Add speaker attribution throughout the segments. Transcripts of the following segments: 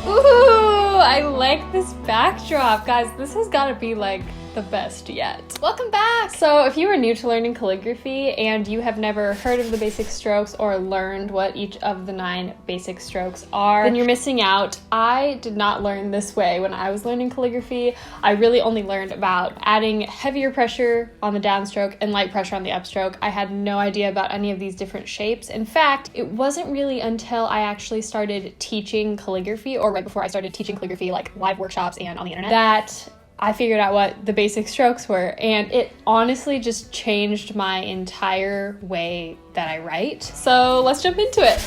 Speaker 1: Ooh, I like this backdrop. Guys, this has got to be like the best yet. Welcome back! So if you are new to learning calligraphy and you have never heard of the basic strokes or learned what each of the 9 basic strokes are, then you're missing out. I did not learn this way when I was learning calligraphy. I really only learned about adding heavier pressure on the downstroke and light pressure on the upstroke. I had no idea about any of these different shapes. In fact, it wasn't really until I actually started teaching calligraphy, or right before I started teaching calligraphy, like live workshops and on the internet, that I figured out what the basic strokes were, and it honestly just changed my entire way that I write. So let's jump into it.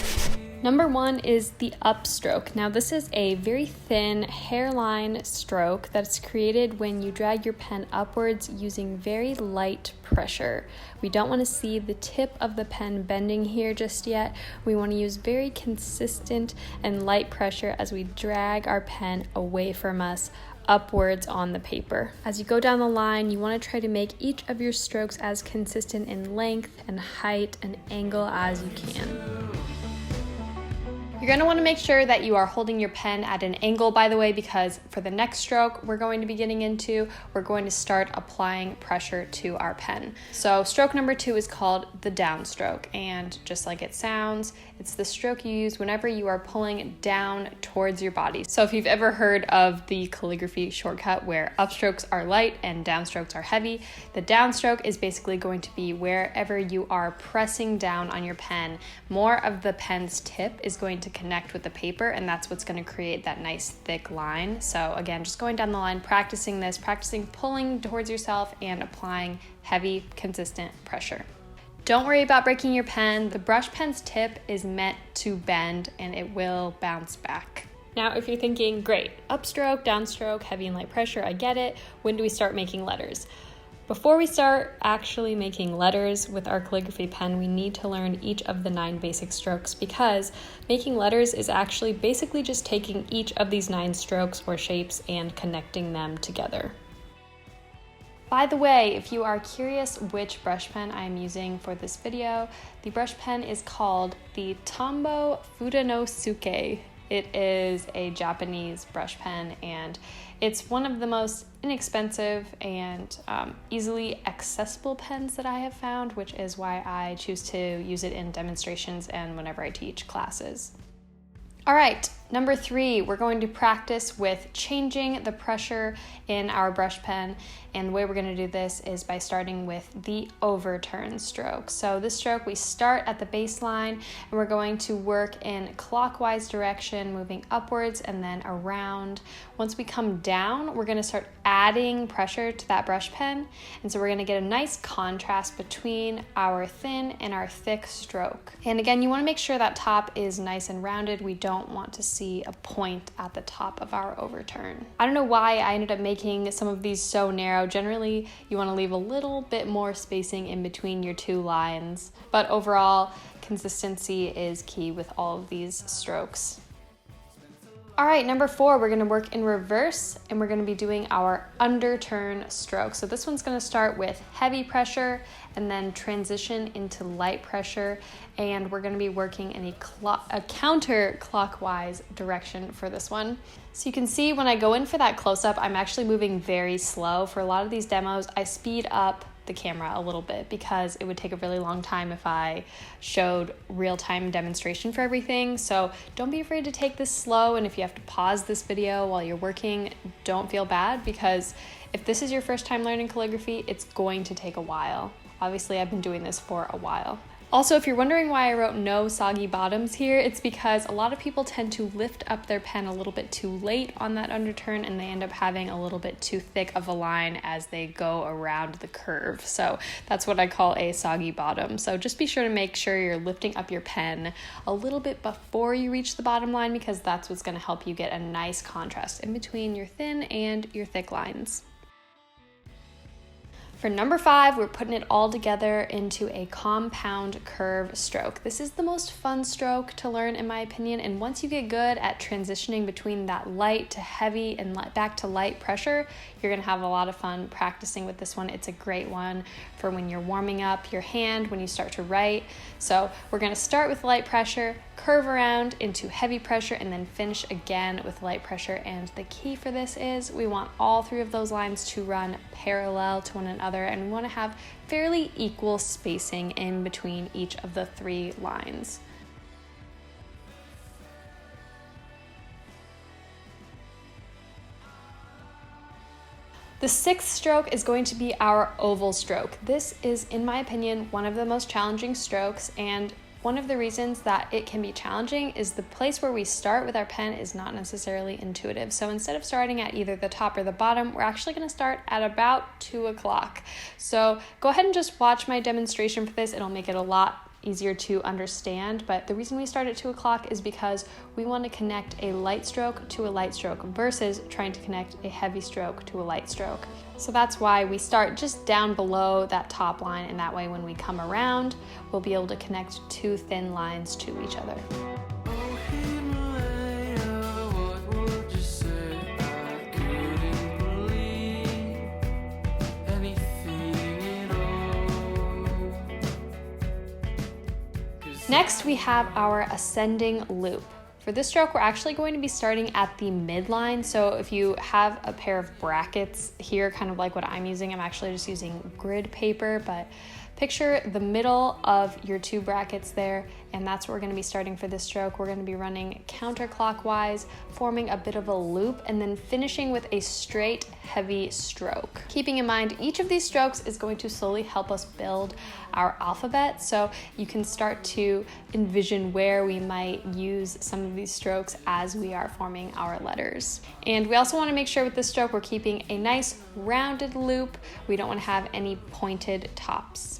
Speaker 1: Number 1 is the upstroke. Now this is a very thin hairline stroke that's created when you drag your pen upwards using very light pressure. We don't want to see the tip of the pen bending here just yet. We want to use very consistent and light pressure as we drag our pen away from us upwards on the paper. As you go down the line, you want to try to make each of your strokes as consistent in length and height and angle as you can. You're going to want to make sure that you are holding your pen at an angle, by the way, because for the next stroke we're going to be getting into, we're going to start applying pressure to our pen. So stroke number 2 is called the downstroke, and just like it sounds, it's the stroke you use whenever you are pulling down towards your body. So if you've ever heard of the calligraphy shortcut where upstrokes are light and downstrokes are heavy, the downstroke is basically going to be wherever you are pressing down on your pen. More of the pen's tip is going to connect with the paper, and that's what's going to create that nice thick line. So again, just going down the line, practicing this, practicing pulling towards yourself and applying heavy, consistent pressure. Don't worry about breaking your pen. The brush pen's tip is meant to bend and it will bounce back. Now, if you're thinking, great, upstroke, downstroke, heavy and light pressure, I get it. When do we start making letters? Before we start actually making letters with our calligraphy pen, we need to learn each of the 9 basic strokes, because making letters is actually basically just taking each of these 9 strokes or shapes and connecting them together. By the way, if you are curious which brush pen I am using for this video, the brush pen is called the Tombow Fudenosuke. It is a Japanese brush pen, and it's one of the most inexpensive and easily accessible pens that I have found, which is why I choose to use it in demonstrations and whenever I teach classes. All right, number 3, we're going to practice with changing the pressure in our brush pen, and the way we're going to do this is by starting with the overturn stroke. So this stroke, we start at the baseline and we're going to work in clockwise direction, moving upwards and then around. Once we come down, we're going to start adding pressure to that brush pen, and so we're going to get a nice contrast between our thin and our thick stroke. And again, you want to make sure that top is nice and rounded. We don't want to see a point at the top of our overturn. I don't know why I ended up making some of these so narrow. Generally, you want to leave a little bit more spacing in between your 2 lines, but overall, consistency is key with all of these strokes. All right, number 4, we're going to work in reverse, and we're going to be doing our underturn stroke. So this one's going to start with heavy pressure and then transition into light pressure, and we're going to be working in a counterclockwise direction for this one. So you can see when I go in for that close-up, I'm actually moving very slow. For a lot of these demos, I speed up the camera a little bit because it would take a really long time if I showed real-time demonstration for everything. So don't be afraid to take this slow, and if you have to pause this video while you're working, don't feel bad, because if this is your first time learning calligraphy, it's going to take a while. Obviously, I've been doing this for a while. Also, if you're wondering why I wrote no soggy bottoms here, it's because a lot of people tend to lift up their pen a little bit too late on that underturn, and they end up having a little bit too thick of a line as they go around the curve. So that's what I call a soggy bottom. So just be sure to make sure you're lifting up your pen a little bit before you reach the bottom line, because that's what's going to help you get a nice contrast in between your thin and your thick lines. For number 5, we're putting it all together into a compound curve stroke. This is the most fun stroke to learn in my opinion, and once you get good at transitioning between that light to heavy and back to light pressure, you're gonna have a lot of fun practicing with this one. It's a great one for when you're warming up your hand when you start to write. So we're gonna start with light pressure, curve around into heavy pressure, and then finish again with light pressure. And the key for this is we want all 3 of those lines to run parallel to one another, and we want to have fairly equal spacing in between each of the 3 lines. The 6th stroke is going to be our oval stroke. This is, in my opinion, one of the most challenging strokes, and one of the reasons that it can be challenging is the place where we start with our pen is not necessarily intuitive. So instead of starting at either the top or the bottom, we're actually going to start at about 2 o'clock. So go ahead and just watch my demonstration for this. It'll make it a lot easier to understand, but the reason we start at 2 o'clock is because we want to connect a light stroke to a light stroke versus trying to connect a heavy stroke to a light stroke. So that's why we start just down below that top line, and that way when we come around, we'll be able to connect 2 thin lines to each other.
Speaker 2: Oh, Himalaya, what would you say? I couldn't believe anything at all.
Speaker 1: Next, we have our ascending loop. For this stroke, we're actually going to be starting at the midline. So if you have a pair of brackets here, kind of like what I'm using, I'm actually just using grid paper, but picture the middle of your 2 brackets there, and that's where we're going to be starting for this stroke. We're going to be running counterclockwise, forming a bit of a loop, and then finishing with a straight, heavy stroke. Keeping in mind, each of these strokes is going to slowly help us build our alphabet, so you can start to envision where we might use some of these strokes as we are forming our letters. And we also want to make sure with this stroke we're keeping a nice rounded loop. We don't want to have any pointed tops.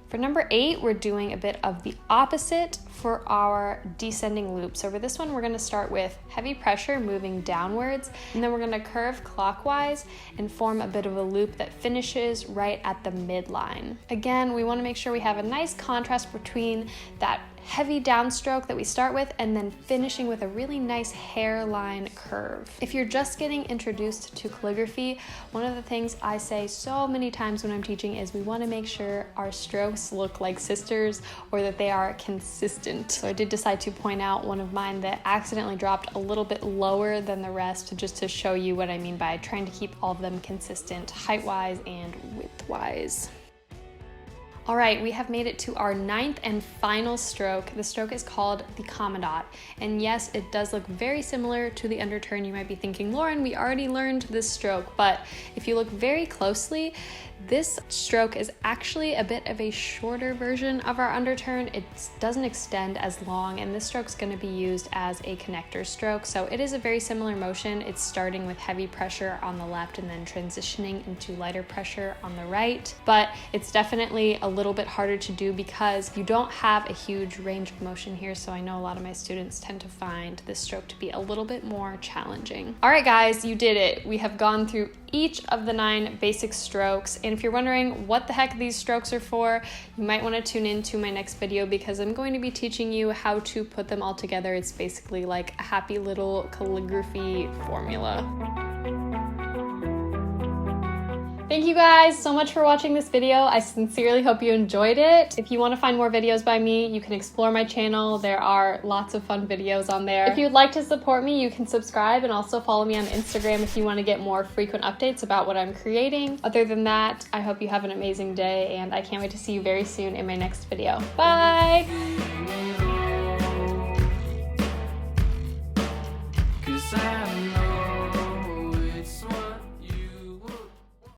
Speaker 1: For number 8, we're doing a bit of the opposite for our descending loop. So for this one, we're going to start with heavy pressure moving downwards, and then we're going to curve clockwise and form a bit of a loop that finishes right at the midline. Again, we want to make sure we have a nice contrast between that heavy downstroke that we start with and then finishing with a really nice hairline curve. If you're just getting introduced to calligraphy, one of the things I say so many times when I'm teaching is we want to make sure our strokes look like sisters or that they are consistent. So I did decide to point out one of mine that accidentally dropped a little bit lower than the rest, just to show you what I mean by trying to keep all of them consistent height-wise and width-wise. All right, we have made it to our 9th and final stroke. The stroke is called the comma dot. And yes, it does look very similar to the underturn. You might be thinking, Lauren, we already learned this stroke, but if you look very closely, this stroke is actually a bit of a shorter version of our underturn. It doesn't extend as long, and this stroke's going to be used as a connector stroke. So it is a very similar motion. It's starting with heavy pressure on the left and then transitioning into lighter pressure on the right. But it's definitely a little bit harder to do because you don't have a huge range of motion here. So I know a lot of my students tend to find this stroke to be a little bit more challenging. All right, guys, you did it. We have gone through each of the 9 basic strokes. And if you're wondering what the heck these strokes are for, you might want to tune into my next video because I'm going to be teaching you how to put them all together. It's basically like a happy little calligraphy formula. Thank you guys so much for watching this video. I sincerely hope you enjoyed it. If you want to find more videos by me, you can explore my channel. There are lots of fun videos on there. If you'd like to support me, you can subscribe and also follow me on Instagram if you want to get more frequent updates about what I'm creating. Other than that, I hope you have an amazing day, and I can't wait to see you very soon in my next video. Bye!
Speaker 2: 'Cause I know